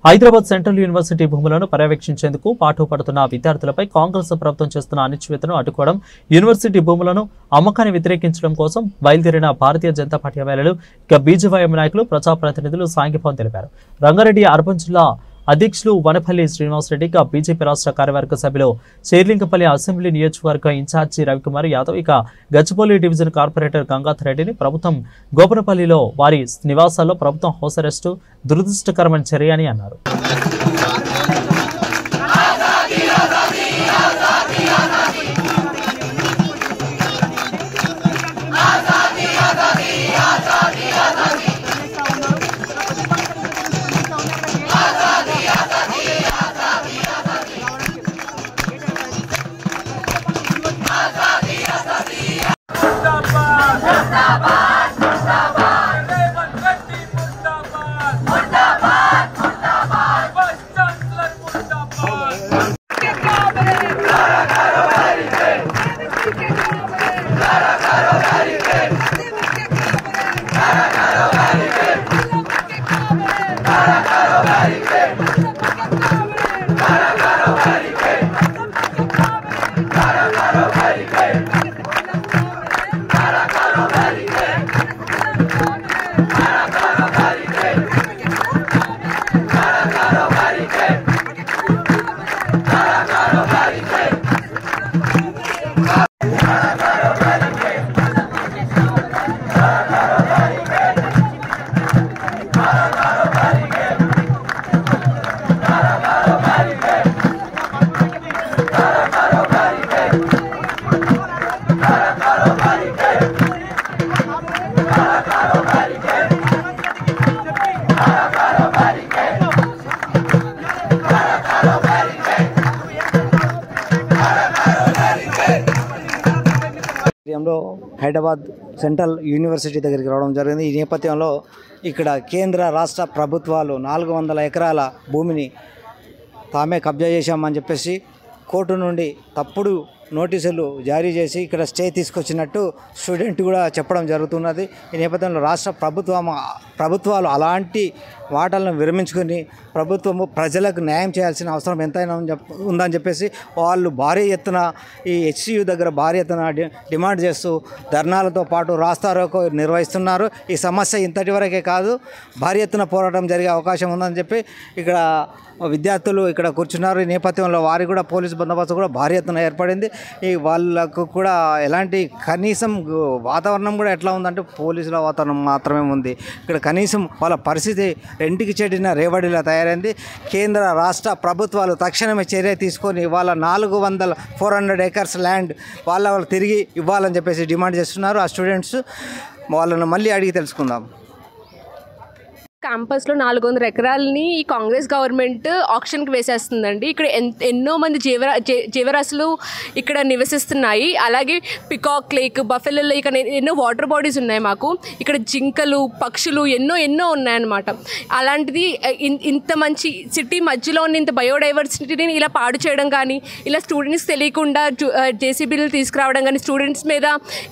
Hyderabad central university భూములను పర్యవేక్షించేందుకు పాటుపడుతున్న విద్యార్థులపై కాంగ్రెస్ ప్రభుత్వం చేస్తున్న అణచివేతను అడ్డుకోవడం, యూనివర్సిటీ భూములను అమ్మకాన్ని వ్యతిరేకించడం కోసం బయలుదేరిన భారతీయ జనతా పార్టీ ఎమ్మెల్యేలు, బీజేవైఎం నాయకులు, ప్రజాప్రతినిధులు సాంఘీభావం తెలిపారు. రంగారెడ్డి అర్బన్ జిల్లా అధ్యక్షులు వనపల్లి శ్రీనివాసరెడ్డి, బీజేపీ రాష్ట్ర కార్యవర్గ సభ్యులు షేర్లింగపల్లి అసెంబ్లీ నియోజకవర్గ in charge Ravikumar Yadav, Gachibowli division corporator Gangadhar రెడ్డిని ప్రభుత్వం గోపనపల్లిలో వారి నివాసాల్లో ప్రభుత్వం హౌస్ అరెస్టు దురదృష్టకరమైన చర్య అని అన్నారు. హైదరాబాద్ సెంట్రల్ యూనివర్సిటీ దగ్గరికి రావడం జరిగింది. ఈ నేపథ్యంలో ఇక్కడ కేంద్ర రాష్ట్ర ప్రభుత్వాలు 400 ఎకరాల భూమిని తామే కబ్జా చేశామని చెప్పేసి కోర్టు నుండి తప్పుడు నోటీసులు జారీ చేసి ఇక్కడ స్టే తీసుకొచ్చినట్టు స్టూడెంట్ కూడా చెప్పడం జరుగుతున్నది. ఈ నేపథ్యంలో రాష్ట్ర ప్రభుత్వాలు అలాంటి వాటాలను విరమించుకొని ప్రభుత్వము ప్రజలకు న్యాయం చేయాల్సిన అవసరం ఎంతైనా ఉందని చెప్పేసి వాళ్ళు భారీ ఎత్తున ఈ హెచ్సియు దగ్గర భారీ ఎత్తున డిమాండ్ చేస్తూ ధర్నాలతో పాటు రాస్తారోకో నిర్వహిస్తున్నారు. ఈ సమస్య ఇంతటి వరకే కాదు, భారీ ఎత్తున పోరాటం జరిగే అవకాశం ఉందని చెప్పి ఇక్కడ విద్యార్థులు ఇక్కడ కూర్చున్నారు. ఈ నేపథ్యంలో వారికి కూడా పోలీసు బందోబస్తు కూడా భారీ ఎత్తున ఏర్పడింది. ఈ వాళ్ళకు కూడా ఎలాంటి కనీసం వాతావరణం కూడా ఎట్లా ఉందంటే పోలీసుల వాతావరణం మాత్రమే ఉంది. ఇక్కడ కనీసం వాళ్ళ పరిస్థితి రెంటికి చెడిన రేవడిలా తయారైంది. కేంద్ర రాష్ట్ర ప్రభుత్వాలు తక్షణమే చర్య తీసుకొని వాళ్ళ 400 ఎకర్స్ ల్యాండ్ వాళ్ళు తిరిగి ఇవ్వాలని చెప్పేసి డిమాండ్ చేస్తున్నారు. ఆ స్టూడెంట్స్ వాళ్ళను మళ్ళీ అడిగి తెలుసుకుందాం. క్యాంపస్లో 400 ఎకరాలని ఈ కాంగ్రెస్ గవర్నమెంట్ ఆక్షన్కి వేసేస్తుందండి. ఇక్కడ ఎన్నో మంది జీవరాశులు ఇక్కడ నివసిస్తున్నాయి. అలాగే పికాక్ లేక్, బఫెలోలో ఇక్కడ ఎన్నో వాటర్ బాడీస్ ఉన్నాయి. మాకు ఇక్కడ జింకలు, పక్షులు ఎన్నో ఉన్నాయన్నమాట. అలాంటిది ఇంత మంచి సిటీ మధ్యలో ఉన్న ఇంత బయోడైవర్సిటీని ఇలా పాడు చేయడం కానీ, ఇలా స్టూడెంట్స్ తెలియకుండా జేసీబీలు తీసుకురావడం కానీ, స్టూడెంట్స్ మీద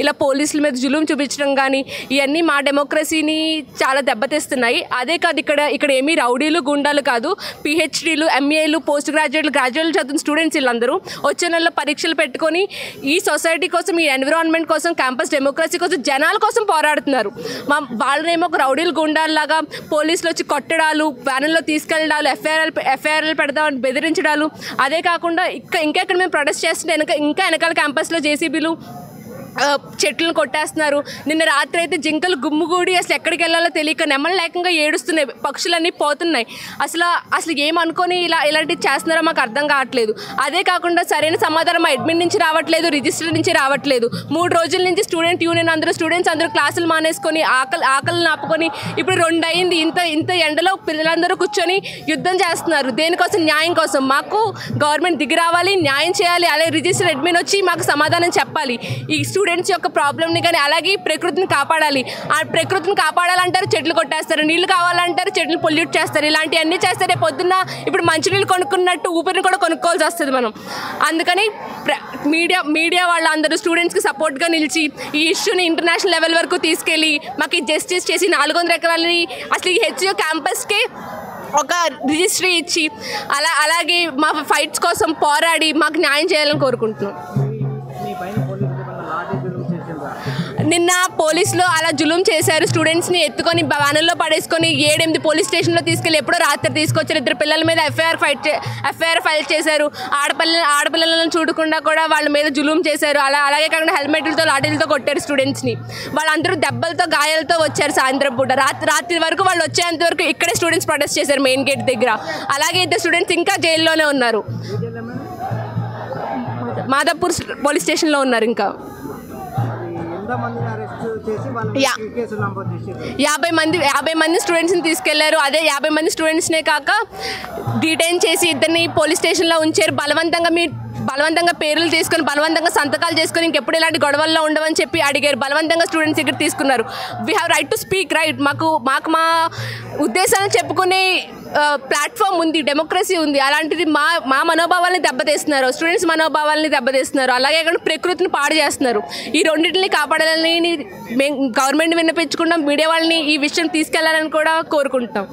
ఇలా పోలీసుల మీద జులుం చూపించడం కానీ, ఇవన్నీ మా డెమోక్రసీని చాలా దెబ్బతీస్తున్నాయి. అదే కాదు, ఇక్కడ ఏమీ రౌడీలు, గుండాలు కాదు, పిహెచ్డీలు, ఎంఏలు, పోస్ట్ గ్రాడ్యుయేట్లు చదువుతున్న స్టూడెంట్స్ వీళ్ళందరూ వచ్చే నెలలో పరీక్షలు పెట్టుకొని ఈ సొసైటీ కోసం, ఈ ఎన్విరాన్మెంట్ కోసం, క్యాంపస్ డెమోక్రసీ కోసం, జనాల కోసం పోరాడుతున్నారు. వాళ్ళనేమో ఒక రౌడీలు, గుండాల్లాగా పోలీసులు వచ్చి కొట్టడాలు, వ్యాన్లో తీసుకెళ్ళడాలు, ఎఫ్ఐఆర్లు పెడదామని బెదిరించడాలు. అదే కాకుండా ఇంకెక్కడ మేము ప్రొటెస్ట్ చేస్తుంటే ఇంకా వెనకాల క్యాంపస్లో జేసీబీలు చెట్లను కొట్టేస్తున్నారు. నిన్న రాత్రి అయితే జింకలు గుమ్ముగూడి అసలు ఎక్కడికి వెళ్ళాలో తెలియక నెమ్మలేకంగా ఏడుస్తున్నాయి, పక్షులన్నీ పోతున్నాయి. అసలు ఏమనుకొని ఇలాంటివి చేస్తున్నారో మాకు అర్థం కావట్లేదు. అదే కాకుండా సరైన సమాధానం మా అడ్మిన్ నుంచి రావట్లేదు, రిజిస్టర్ నుంచి రావట్లేదు. 3 రోజుల నుంచి స్టూడెంట్ యూనియన్ స్టూడెంట్స్ అందరూ క్లాసులు మానేసుకొని ఆకలిని ఆపుకొని ఇప్పుడు 2 అయింది. ఇంత ఎండలో పిల్లలందరూ కూర్చొని యుద్ధం చేస్తున్నారు. దేనికోసం? న్యాయం కోసం. మాకు గవర్నమెంట్ దిగి రావాలి, న్యాయం చేయాలి. అలాగే రిజిస్టర్ అడ్మిన్ వచ్చి మాకు సమాధానం చెప్పాలి. ఈ స్టూడెంట్స్ యొక్క ప్రాబ్లమ్ని కానీ, అలాగే ప్రకృతిని కాపాడాలి. ఆ ప్రకృతిని కాపాడాలంటారు, చెట్లు కొట్టేస్తారు. నీళ్లు కావాలంటారు, చెట్లు పొల్యూట్ చేస్తారు. ఇలాంటివన్నీ చేస్తే రేపు పొద్దున్న ఇప్పుడు మంచినీళ్ళు కొనుక్కున్నట్టు ఊపిరిని కూడా కొనుక్కోవాల్సి వస్తుంది మనం. అందుకని మీడియా వాళ్ళందరూ స్టూడెంట్స్కి సపోర్ట్గా నిలిచి ఈ ఇష్యూని ఇంటర్నేషనల్ లెవెల్ వరకు తీసుకెళ్ళి మాకు జస్టిస్ చేసి 400 ఎకరాలని అసలు ఈ హెచ్యూ క్యాంపస్కే ఒక రిజిస్ట్రీ ఇచ్చి అలాగే మా ఫైట్స్ కోసం పోరాడి మాకు న్యాయం చేయాలని కోరుకుంటున్నాం. నిన్న పోలీసులు అలా జులుం చేశారు. స్టూడెంట్స్ని ఎత్తుకొని వ్యానుల్లో పడేసుకొని 7-8 పోలీస్ స్టేషన్లో తీసుకెళ్ళి ఎప్పుడో రాత్రి తీసుకొచ్చారు. 2 పిల్లల మీద ఎఫ్ఐఆర్ ఫైల్ చేశారు. ఆడపిల్లలను చూడకుండా కూడా వాళ్ళ మీద జులుం చేశారు. అలాగే కాకుండా హెల్మెట్లతో లాఠీలతో కొట్టారు స్టూడెంట్స్ని. వాళ్ళందరూ దెబ్బలతో గాయాలతో వచ్చారు. సాయంత్రం పూట రాత్రి వరకు వాళ్ళు వచ్చేంత వరకు ఇక్కడే స్టూడెంట్స్ ప్రొటెస్ట్ చేశారు మెయిన్ గేట్ దగ్గర. అలాగే 2 స్టూడెంట్స్ ఇంకా జైల్లోనే ఉన్నారు. మాదాపూర్ పోలీస్ స్టేషన్లో ఉన్నారు. ఇంకా 50 మంది స్టూడెంట్స్ని తీసుకెళ్లారు. అదే 50 మంది స్టూడెంట్స్నే కాక డీటైన్ చేసి 2 పోలీస్ స్టేషన్లో ఉంచారు. బలవంతంగా పేర్లు తీసుకొని బలవంతంగా సంతకాలు చేసుకొని ఇంకెప్పుడు ఇలాంటి గొడవల్లో ఉండవని చెప్పి అడిగారు. బలవంతంగా స్టూడెంట్స్ దగ్గర తీసుకున్నారు. We have right to speak, right. మాకు మా ఉద్దేశాలను చెప్పుకునే ప్లాట్ఫామ్ ఉంది, డెమోక్రసీ ఉంది. అలాంటిది మా మనోభావాలని దెబ్బతీస్తున్నారు, స్టూడెంట్స్ మనోభావాలని దెబ్బతీస్తున్నారు. అలాగే కాకుండా ప్రకృతిని పాడు చేస్తున్నారు. ఈ రెండింటిని కాపాడాలని మేము గవర్నమెంట్ విన్నపించుకుంటాం. మీడియా వాళ్ళని ఈ విషయం తీసుకెళ్లాలని కూడా కోరుకుంటాం.